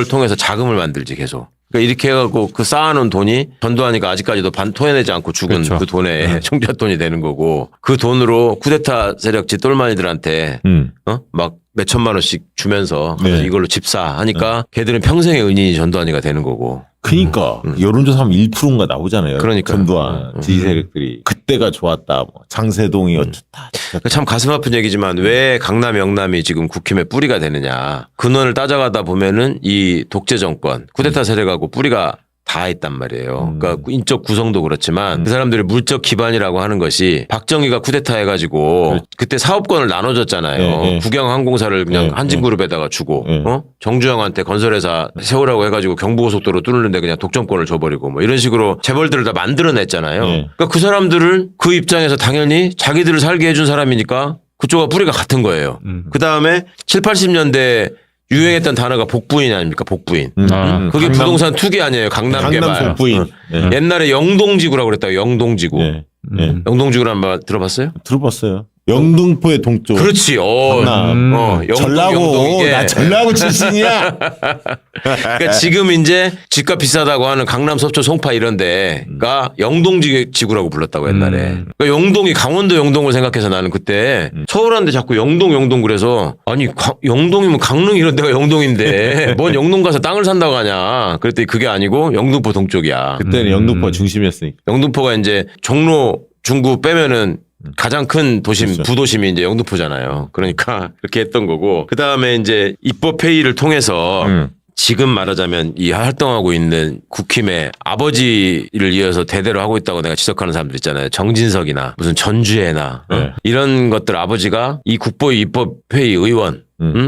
통해서 자금을 만들지 계속. 그러니까 이렇게 해갖고 그 쌓아놓은 돈이 전두환이가 아직까지도 토해내지 않고 죽은 그렇죠. 그 돈에 총잣돈이 되는 거고 그 돈으로 쿠데타 세력지 똘마니들한테 막 몇천만 원씩 주면서 네. 이걸로 집사 하니까 걔들은 평생의 은인이 전두환이가 되는 거고. 그러니까 여론조사 하면 1%인가 나오잖아요. 그러니까요. 전두환 지지 세력들이 그때가 좋았다. 뭐 장세동이 어쩌다. 참 가슴 아픈 얘기지만 왜 강남 영남이 지금 국힘의 뿌리가 되느냐. 근원을 따져가다 보면은 이 독재 정권 쿠데타 세력하고 뿌리가 다 있단 말이에요. 그러니까 인적 구성도 그렇지만 그 사람들의 물적 기반이라고 하는 것이 박정희가 쿠데타 해가지고 그때 사업권을 나눠줬잖아요. 예, 예. 국영항공사를 그냥 예, 한진그룹에다가 주고 예. 정주영한테 건설회사 세우라고 해가지고 경부고속도로 뚫는데 그냥 독점권을 줘버리고 뭐 이런 식으로 재벌들을 다 만들어냈잖아요. 예. 그러니까 그 사람들을 그 입장에서 당연히 자기들을 살게 해준 사람이니까 그쪽과 뿌리가 같은 거예요. 그 다음에 7, 80년대 유행했던 단어가 복부인 아닙니까? 복부인. 그게 부동산 투기 아니에요. 강남 개발. 강남 복부인. 예. 옛날에 영동지구라고 그랬다고. 영동지구. 예. 예. 영동지구라는 말 들어봤어요? 들어봤어요. 영등포의 동쪽. 그렇지. 강남. 영동, 전라고. 영동 이게. 나 전라고 출신이야. 그러니까 지금 이제 집값 비싸다고 하는 강남, 서초, 송파 이런 데가 영동지구라고 불렀다고 옛날에. 그러니까 영동이 강원도 영동을 생각해서 나는 그때 서울한테 자꾸 영동 그래서 아니 영동이면 강릉 이런 데가 영동인데 뭔 영동 가서 땅을 산다고 하냐. 그랬더니 그게 아니고 영등포 동쪽이야. 그때는 영등포가 중심이었으니까. 영등포가 이제 종로 중구 빼면은 가장 큰 도심, 그렇죠. 부도심이 이제 영등포잖아요. 그러니까 그렇게 했던 거고. 그 다음에 이제 입법회의를 통해서 지금 말하자면 이 활동하고 있는 국힘의 아버지를 이어서 대대로 하고 있다고 내가 지적하는 사람들 있잖아요. 정진석이나 무슨 전주애나 네. 이런 것들 아버지가 이 국보위 입법회의 의원,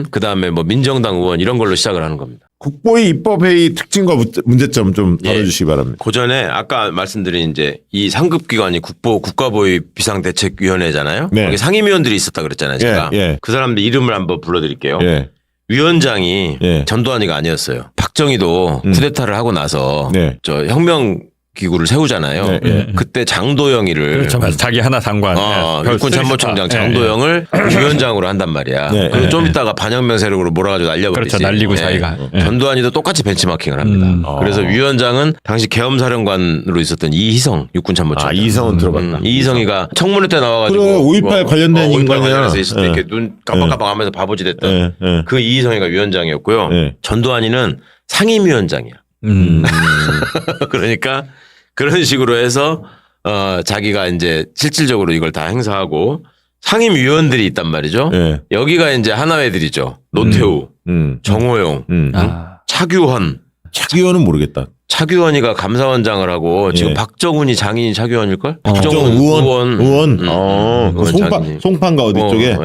그 다음에 뭐 민정당 의원 이런 걸로 시작을 하는 겁니다. 국보위 입법회의 특징과 문제점 좀 다뤄주시기 바랍니다. 그 전에 아까 말씀드린 이제 이 상급 기관이 국가보위 비상대책위원회잖아요. 네. 거기 상임위원들이 있었다 그랬잖아요. 제가 예, 예. 그 사람들 이름을 한번 불러드릴게요. 예. 위원장이 예. 전두환이가 아니었어요. 박정희도 쿠데타를 하고 나서 네. 저 혁명 기구를 세우잖아요. 네, 네. 그때 장도영이를 그렇죠. 맞아. 자기 하나 장관. 육군 참모총장 장도영을 위원장으로 한단 말이야. 네, 그리고 네, 좀 있다가 반혁명 세력으로 몰아가지고 날려버리지. 그렇죠. 날리고 네. 자기가. 예. 전두환이도 똑같이 벤치마킹을 합니다. 그래서 위원장은 당시 계엄사령관으로 있었던 이희성 육군 참모총장. 아, 이성은 들어봤다. 이희성이가 청문회 때 나와가지고 그래, 5.18 관련된 5.18 인간이야. 관련해서 있을 때 예. 이렇게 눈 깜빡깜빡하면서 바보짓 했던 예, 예. 그 이희성이가 위원장이었고요. 예. 전두환이는 상임위원장이야. 그러니까 그런 식으로 해서 자기가 이제 실질적으로 이걸 다 행사하고 상임위원들이 있단 말이죠. 예. 여기가 이제 하나회들이죠. 노태우, 정호용, 차규헌. 차기원은 모르겠다. 차규헌이가 감사원장을 하고 지금 예. 박정훈이 장인이 차규헌일걸? 박정훈 의원. 의원 그 장인이. 송파인가 어디 쪽에?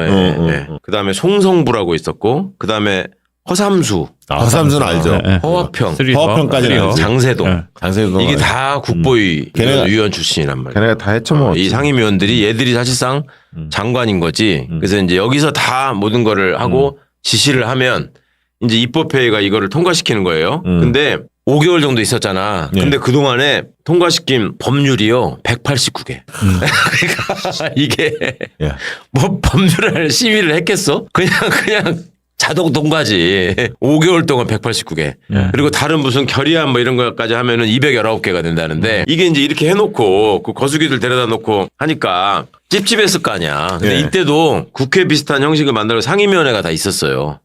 그다음에 송성부라고 있었고 그다음에 허삼수, 허삼수는 알죠. 허화평, 허화평까지는 알지. 장세동. 장세동 이게 다 국보위 걔네가- 위원 출신이란 말이에요. 걔네가 다 헤쳐먹었지. 이 상임위원들이 얘들이 사실상 장관인 거지. 그래서 이제 여기서 다 모든 거를 하고 지시를 하면 이제 입법회의가 이거를 통과시키는 거예요. 근데 5개월 정도 있었잖아. 예. 근데 그동안에 통과시킨 법률이요. 189개. 그러니까 이게 야. 뭐 법률을 시위를 했겠어? 그냥 자동 통과지. 5개월 동안 189개. 그리고 다른 무슨 결의안 뭐 이런 거까지 하면은 219개가 된다는데 이게 이제 이렇게 해놓고 그 거수기들 데려다 놓고 하니까 찝찝했을 거 아니야. 근데 예. 이때도 국회 비슷한 형식을 만들고 상임위원회가 다 있었어요.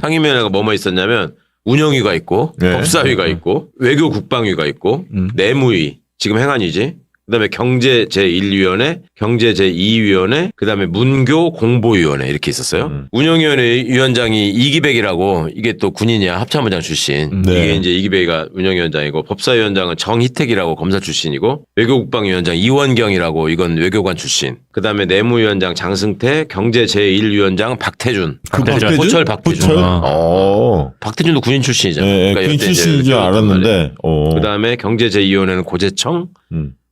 상임위원회가 뭐뭐 있었냐면 운영위가 있고 네. 법사위가 있고 외교국방위가 있고 내무위 지금 행안위지. 그다음에 경제 제1위원회, 경제 제2위원회, 그다음에 문교 공보위원회 이렇게 있었어요. 운영위원회 위원장이 이기백이라고 이게 또 군인이야 합참의장 출신. 네. 이게 이제 이기백이가 운영위원장이고 법사위원장은 정희택이라고 검사 출신이고 외교국방위원장 이원경이라고 이건 외교관 출신. 그다음에 내무위원장 장승태, 경제 제1위원장 박태준. 박태준? 호철 박태준. 호철? 어. 박태준도 군인 출신이잖아. 예, 군인 이때 이제 출신인 줄 알았는데. 그다음에 경제 제2위원회는 고재청.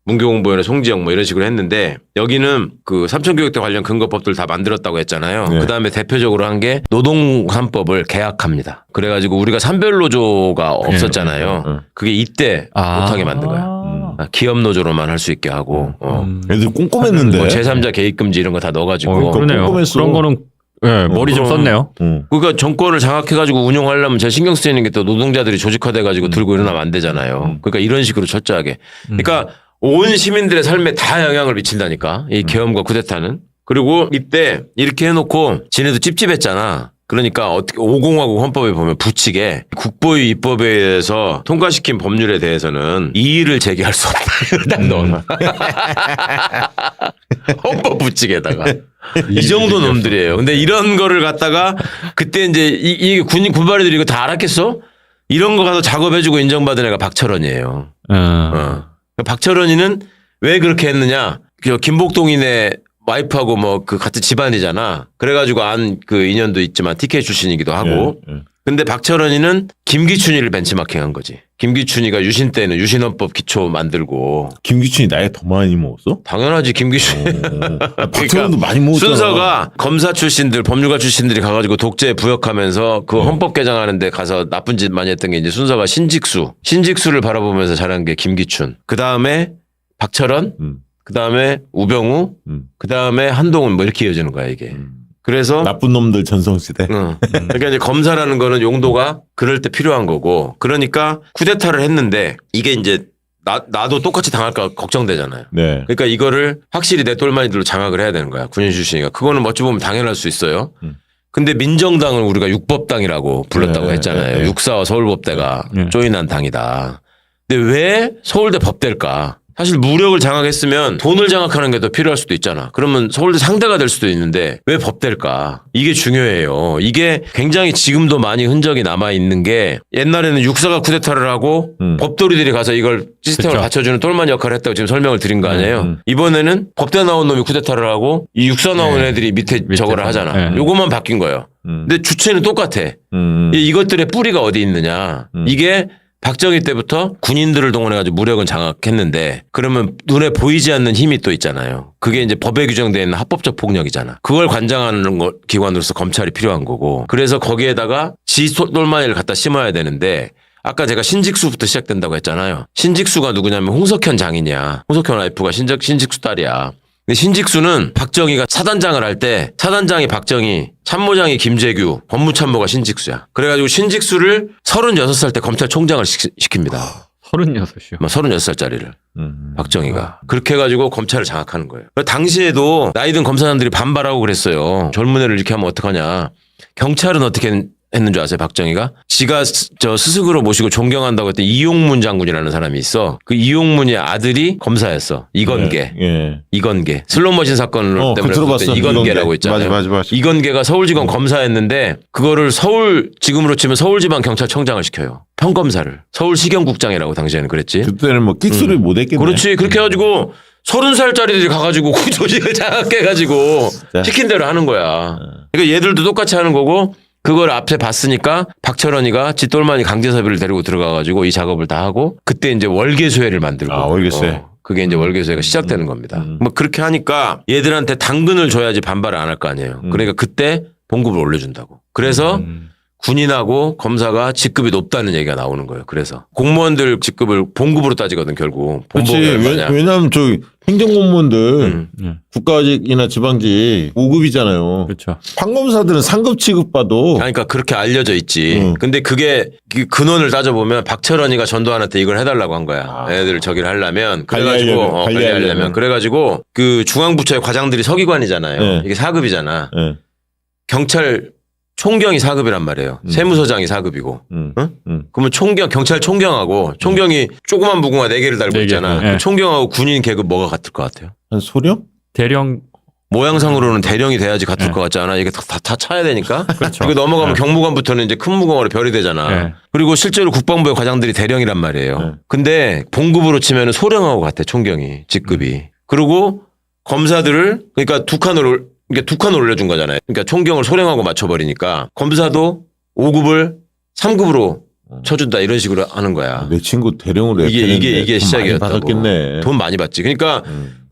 문교공보위원회 송지영 뭐 이런 식으로 했는데 여기는 그 삼천교육대 관련 근거법들 다 만들었다고 했잖아요. 네. 그다음에 대표적으로 한 게 노동3법을 개혁합니다. 그래가지고 우리가 산별노조가 없었잖아요. 그게 이때 못하게 만든 거야. 기업노조로만 할 수 있게 하고 애들 꼼꼼했는데. 뭐 제3자 개입금지 이런 거 다 넣어가지고 그러네요. 꼼꼼했어. 그런 거는 예, 머리 좀 그럼. 썼네요. 그러니까 정권을 장악해가지고 운영하려면 제일 신경 쓰이는 게 또 노동자들이 조직화돼가지고 들고 일어나면 안 되잖아요. 그러니까 이런 식으로 철저하게. 그러니까 온 시민들의 삶에 다 영향을 미친다니까. 이 계엄과 쿠데타는. 그리고 이때 이렇게 해놓고 지네도 찝찝했잖아. 그러니까 어떻게 5공화국 헌법에 보면 부칙에 국보위 입법에 의해서 통과시킨 법률에 대해서는 이의를 제기할 수 없다. 딱 넣어. 헌법 부칙에다가. 이 정도 놈들이에요. 근데 이런 거를 갖다가 그때 이제 이 군인 군발이들이 이거 다 알았겠어? 이런 거 가서 작업해주고 인정받은 애가 박철원이에요. 박철원이는 왜 그렇게 했느냐? 그 김복동이네 와이프하고 뭐 그 같은 집안이잖아. 그래가지고 안 그 인연도 있지만 TK 출신이기도 하고. 근데 박철원이는 김기춘이를 벤치마킹한 거지. 김기춘이가 유신 때는 유신헌법 기초 만들고. 김기춘이 나이 더 많이 먹었어? 당연하지 김기춘. 박철원도 많이 먹었잖아. 순서가 검사 출신들, 법률가 출신들이 가가지고 독재 부역하면서 그 헌법 개정하는데 가서 나쁜 짓 많이 했던 게 이제 순서가 신직수를 바라보면서 잘한 게 김기춘. 그 다음에 박철원, 그 다음에 우병우, 그 다음에 한동훈 뭐 이렇게 이어지는 거야 이게. 그래서 나쁜 놈들 전성시대. 그러니까 이제 검사라는 거는 용도가 그럴 때 필요한 거고. 그러니까 쿠데타를 했는데 이게 이제 나도 똑같이 당할까 걱정되잖아요. 네. 그러니까 이거를 확실히 내 똘마니들로 장악을 해야 되는 거야. 군인 출신이니까. 그거는 어찌 보면 당연할 수 있어요. 근데 민정당을 우리가 육법당이라고 불렀다고 했잖아요. 육사와 서울법대가 조인한 당이다. 근데 왜 서울대 법대일까? 사실 무력을 장악했으면 돈을 장악하는 게 더 필요할 수도 있잖아. 그러면 서울대 상대가 될 수도 있는데 왜 법대일까? 이게 중요해요. 이게 굉장히 지금도 많이 흔적이 남아있는 게 옛날에는 육사가 쿠데타를 하고 법도리들이 가서 이걸 시스템을 그쵸. 받쳐주는 똘마니 역할을 했다고 지금 설명을 드린 거 아니에요. 이번에는 법대 나온 놈이 쿠데타를 하고 이 육사 나온 애들이 밑에 저거를 하잖아. 요것만 바뀐 거예요. 근데 주체는 똑같아. 이것들의 뿌리가 어디 있느냐. 이게 박정희 때부터 군인들을 동원해가지고 무력은 장악했는데 그러면 눈에 보이지 않는 힘이 또 있잖아요. 그게 이제 법에 규정되어 있는 합법적 폭력이잖아. 그걸 관장하는 기관으로서 검찰이 필요한 거고. 그래서 거기에다가 똘마니를 갖다 심어야 되는데 아까 제가 신직수부터 시작된다고 했잖아요. 신직수가 누구냐면 홍석현 장인이야. 홍석현 와이프가 신직수 딸이야. 근데 신직수는 박정희가 사단장을 할 때 사단장이 박정희, 참모장이 김재규, 법무참모가 신직수야. 그래가지고 신직수를 36살 때 검찰총장을 시킵니다. 36이요. 36살짜리를 박정희가. 그렇게 해가지고 검찰을 장악하는 거예요. 당시에도 나이든 검사장들이 반발하고 그랬어요. 젊은 애를 이렇게 하면 어떡하냐. 경찰은 어떻게 했는 줄 아세요? 박정희가 지가 저 스승으로 모시고 존경한다고 했던 이용문 장군이라는 사람이 있어. 그 이용문의 아들이 검사였어. 이건계. 이건계. 슬롯머신 사건 때문에 들어봤어. 이건계라고 있잖아요. 맞아. 이건계가 서울지검 검사였는데 그거를 지금으로 치면 서울지방경찰청장을 시켜요. 평검사를. 서울시경국장이라고 당시에는 그랬지. 그때는 뭐 끽소리 못 했겠네. 그렇지. 그렇게 해가지고 30살짜리들이 가가지고 그 조직을 장악해가지고 시킨 대로 하는 거야. 그러니까 얘들도 똑같이 하는 거고 그걸 앞에 봤으니까 박철원이가 지똘마니 강제섭외를 데리고 들어가가지고 이 작업을 다 하고 그때 이제 월계수회를 만들고. 월계수회. 그게 이제 월계수회가 시작되는 겁니다. 뭐 그렇게 하니까 얘들한테 당근을 줘야지 반발을 안 할 거 아니에요. 그러니까 그때 봉급을 올려준다고. 그래서 군인하고 검사가 직급이 높다는 얘기가 나오는 거예요. 그래서 공무원들 직급을 봉급으로 따지거든 결국. 그렇지. 왜냐하면 저 행정공무원들 국가직이나 지방직 5급이잖아요. 그렇죠. 판검사들은 상급 취급받고. 그러니까 그렇게 알려져 있지. 근데 그게 그 근원을 따져보면 박철원이가 전두환한테 이걸 해달라고 한 거야. 애들 저기를 하려면. 그래가지고 관리하려면. 그래가지고 그 중앙부처의 과장들이 서기관이잖아요. 이게 4급이잖아. 경찰 총경이 4급이란 말이에요. 세무서장이 4급이고. 그러면 경찰 총경하고 총경이 조그만 무궁화 4개를 달고 있잖아. 그 총경하고 군인 계급 뭐가 같을 것 같아요? 한 소령? 대령. 모양상으로는 대령이 돼야지 같을 것 같지 않아? 이게 다 차야 되니까. 그렇죠. 이거 넘어가면 경무관부터는 이제 큰 무궁화로 별이 되잖아. 그리고 실제로 국방부의 과장들이 대령이란 말이에요. 근데 봉급으로 치면 소령하고 같아, 총경이, 직급이. 그리고 검사들을, 그러니까 두 칸을 올려준 거잖아요. 그러니까 총경을 소령하고 맞춰버리니까 검사도 5급을 3급으로 쳐준다 이런 식으로 하는 거야. 내 친구 대령으로 이게 시작이었다고. 받았겠네. 돈 많이 받지. 그러니까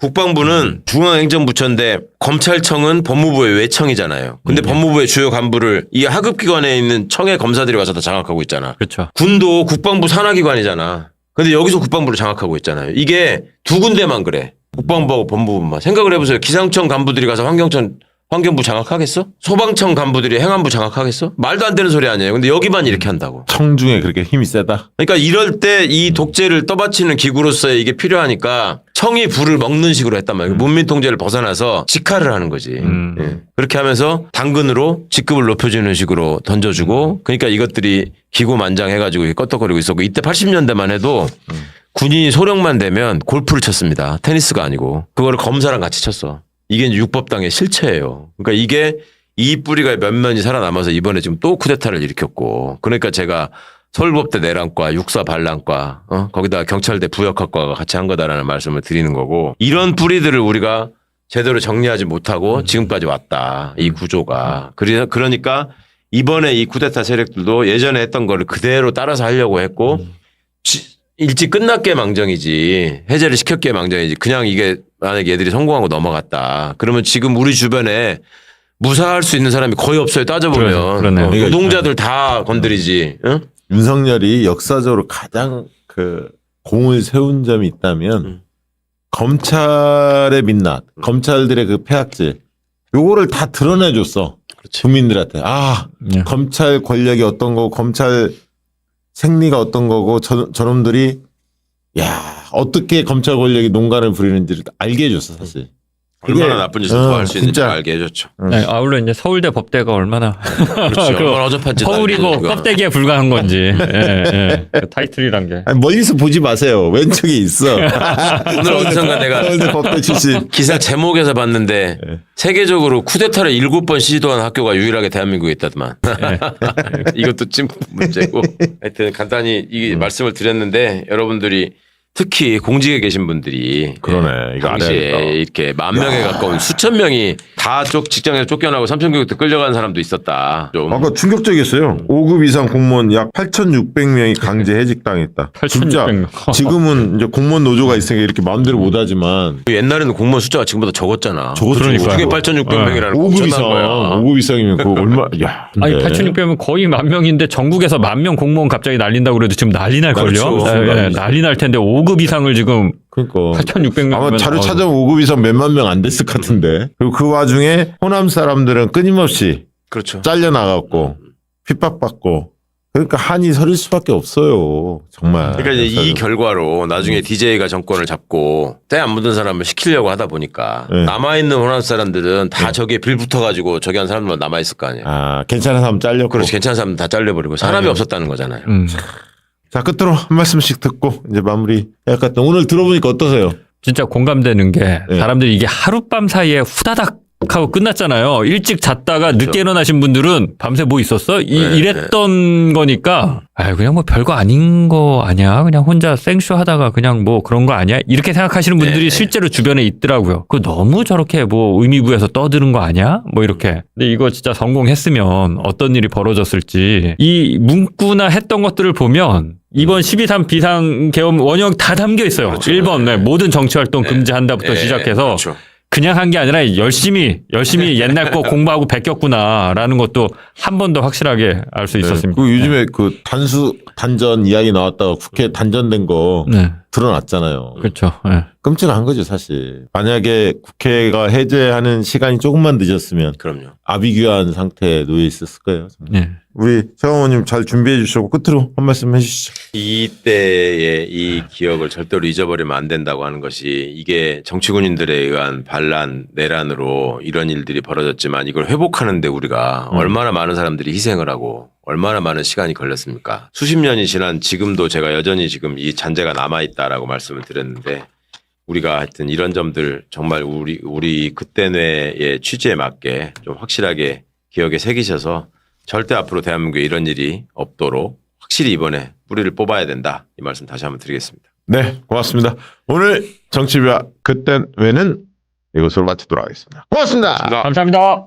국방부는 중앙행정부처인데 검찰청은 법무부의 외청이잖아요. 근데 법무부의 주요 간부를 이 하급기관에 있는 청의 검사들이 와서 다 장악하고 있잖아. 그렇죠. 군도 국방부 산하기관이잖아. 근데 여기서 국방부를 장악하고 있잖아요. 이게 두 군데만 그래. 국방부하고 법무부만. 생각을 해보세요. 기상청 간부들이 가서 환경부 장악하겠어? 소방청 간부들이 행안부 장악하겠어? 말도 안 되는 소리 아니에요. 근데 여기만 이렇게 한다고. 청 중에 그렇게 힘이 세다? 그러니까 이럴 때 이 독재를 떠받치는 기구로서의 이게 필요하니까 청이 불을 먹는 식으로 했단 말이에요. 문민 통제를 벗어나서 직할을 하는 거지. 예. 그렇게 하면서 당근으로 직급을 높여주는 식으로 던져주고 그러니까 이것들이 기고만장해가지고 껐덕거리고 있었고 이때 80년대만 해도 군인이 소령만 되면 골프를 쳤습니다. 테니스가 아니고. 그거를 검사랑 같이 쳤어. 이게 이제 육법당의 실체예요. 그러니까 이게 이 뿌리가 몇 면이 살아남아서 이번에 지금 또 쿠데타를 일으켰고. 그러니까 제가 서울법대 내란과 육사 반란과 거기다 경찰대 부역학과가 같이 한 거다라는 말씀을 드리는 거고 이런 뿌리들을 우리가 제대로 정리하지 못하고 지금까지 왔다. 이 구조가. 그러니까 이번에 이 쿠데타 세력들도 예전에 했던 거를 그대로 따라서 하려고 했고 일찍 끝났기에 망정이지 해제를 시켰기에 망정이지 그냥 이게 만약에 얘들이 성공하고 넘어갔다. 그러면 지금 우리 주변에 무사할 수 있는 사람이 거의 없어요. 따져보면. 그러네요. 노동자들 다 건드리지. 응? 윤석열이 역사적으로 가장 그 공을 세운 점이 있다면 검찰의 민낯, 검찰들의 그 폐악질 요거를 다 드러내줬어. 그렇지. 국민들한테. 네. 검찰 권력이 어떤 거고 검찰 생리가 어떤 거고 저놈들이 어떻게 검찰 권력이 농간을 부리는지를 알게 해줬어 사실. 얼마나 나쁜 짓을 더 할 수 있는지 진짜. 알게 해줬죠. 네, 아울러 이제 서울대 법대가 얼마나 그렇죠. 얼마나 어접한지. 서울이고 껍데기에 불과한 건지 그 타이틀이란 게. 아니, 멀리서 보지 마세요. 왼쪽에 있어. 오늘 어디선가 내가 서울대 법대 출신. 기사 제목에서 봤는데 세계적으로 쿠데타를 7번 시도한 학교가 유일하게 대한민국에 있다더만. 이것도 찜 문제고. 하여튼 간단히 이 말씀을 드렸는데 여러분들이 특히 공직에 계신 분들이 그러네. 이거 당시에 알아야겠다. 이렇게 10,000명에 가까운 수천 명이 다 직장에서 쫓겨나고 삼천교육대 끌려간 사람도 있었다. 좀 아까 충격적이었어요. 5급 이상 공무원 약 8,600명이 강제 해직당했다. 진짜 8,600명. 지금은 이제 공무원 노조가 있으니까 이렇게 마음대로 못하지만 옛날에는 공무원 숫자가 지금보다 적었잖아. 적었으니까요. 그게 8,600명이라는 5급 이상, 거야. 5급 이상이면 그거 얼마? 야, 아니 근데 8,600명 거의 10,000명인데 전국에서 10,000명 공무원 갑자기 날린다고 그래도 지금 난리 날 걸요. 그렇죠. 난리 날 텐데 5급 이상을 지금 그러니까 8,600명 아마 자료 찾아보면 5급 이상 몇만 명 안 됐을 것 같은데. 그리고 그 와중에 호남 사람들은 끊임없이 그렇죠. 잘려나갔고 핍박받고 그러니까 한이 서릴 수밖에 없어요. 정말. 그러니까 이제 이 결과로 나중에 DJ가 정권을 잡고 때 안 묻은 사람을 시키려고 하다 보니까 네. 남아있는 호남 사람들은 다 저기에 빌 붙어가지고 저기 한 사람들만 남아있을 거 아니야. 괜찮은 사람 잘렸고. 그렇지. 괜찮은 사람 다 잘려버리고 사람이 네. 없었다는 거잖아요. 자, 끝으로 한 말씀씩 듣고 이제 마무리 해야겠다. 오늘 들어보니까 어떠세요? 진짜 공감되는 게 네. 사람들이 이게 하룻밤 사이에 후다닥 하고 끝났잖아요. 일찍 잤다가 늦게 일어나신 분들은 밤새 뭐 있었어? 이랬던 거니까 그냥 뭐 별거 아닌 거 아니야? 그냥 혼자 생쇼 하다가 그냥 뭐 그런 거 아니야? 이렇게 생각하시는 분들이 실제로 주변에 있더라고요. 그 너무 저렇게 뭐 의미부여서 떠드는 거 아니야? 뭐 이렇게. 근데 이거 진짜 성공했으면 어떤 일이 벌어졌을지 이 문구나 했던 것들을 보면 이번 12.3 비상계엄 원형 다 담겨 있어요. 그렇죠. 1번 모든 정치활동 금지한다부터 시작해서 그렇죠. 그냥 한 게 아니라 열심히 옛날 거 공부하고 베꼈구나라는 것도 한 번 더 확실하게 알 수 있었습니다. 그 요즘에 그 단전 이야기 나왔다가 국회 단전된 거 네. 드러났잖아요. 그렇죠. 네. 끔찍한 거죠, 사실. 만약에 국회가 해제하는 시간이 조금만 늦었으면 그럼요. 아비규환 상태에 놓여 있었을 거예요. 네. 우리 최강호님 잘 준비해 주시고 끝으로 한 말씀 해주시죠. 이때의 이 기억을 절대로 잊어버리면 안 된다고 하는 것이 이게 정치군인들에 의한 반란, 내란으로 이런 일들이 벌어졌지만 이걸 회복하는데 우리가 얼마나 많은 사람들이 희생을 하고 얼마나 많은 시간이 걸렸습니까? 수십 년이 지난 지금도 제가 여전히 지금 이 잔재가 남아있다라고 말씀을 드렸는데 우리가 하여튼 이런 점들 정말 우리 그때 뇌의 취지에 맞게 좀 확실하게 기억에 새기셔서 절대 앞으로 대한민국에 이런 일이 없도록 확실히 이번에 뿌리를 뽑아야 된다. 이 말씀 다시 한번 드리겠습니다. 네, 고맙습니다. 오늘 정치비와 그땐 왜는 이것으로 마치도록 하겠습니다. 고맙습니다. 감사합니다.